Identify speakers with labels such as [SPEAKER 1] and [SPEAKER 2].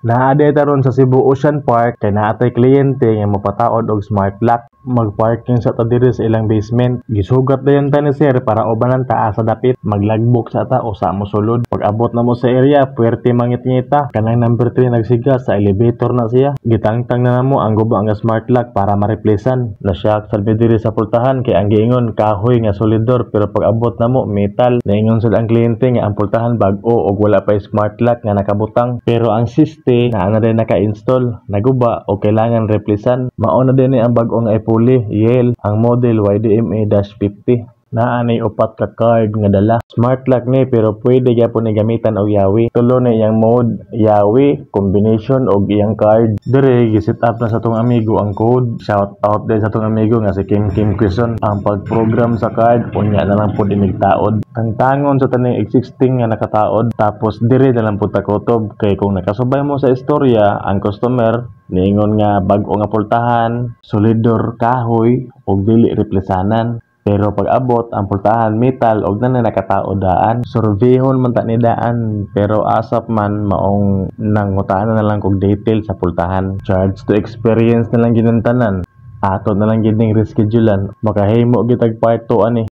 [SPEAKER 1] Naade taron sa Cebu Ocean Park kay naatay kliyente nga mopataod og smart lock. Mag-parking sa ta diri sa ilang basement. Gisugat dayon ta ni sir para ubanan ta sa dapit. Maglagbok sa ta o sa mo sulod. Pag abot na mo sa area, puwerte mangit-ngita. Kanang number 3 nagsiga sa elevator na siya. Gitangtang na namo ang guba nga smart lock para ma-replacean. Na-shock salbi diri sa pultahan kay ang giingon kahoy nga solidor pero pag abot na mo metal. Naingon sad ang kliyente nga ang pultahan bag-o og wala pa smart lock nga nakabutang. Pero ang siste na din naka-install, naguba o kailangan replacean. Mao na din ang bag-o nga ipuli, Yale, ang model YDMA-50. Naa ni upat ka card nga dala. Smart lock ni pero pwede gyapon ni gamitan og yawi. Tulo na iyang mode, yawi, combination og iyang card. Dire giset up na sa tong amigo ang code. Shout out din sa tong amigo nga si Kim Quezon. Ang pag-program sa card unya na lang pud inigtaod. Tangtangon sa taning existing nga nakataod tapos dire na lang pud takotob kay kung nakasubay mo sa istorya ang customer niingon nga bag-o nga pultahan, solidor kahoy og dili replasanan. Pero pag abot ang pultahan metal og na nakatao daan, surveyhon man ta ni daan pero asap man maong nangutaan na lang kog detail sa pultahan. Charge to experience na lang ginantanan. Ato na lang gining reschedulean makahimo gitag part 2 ani.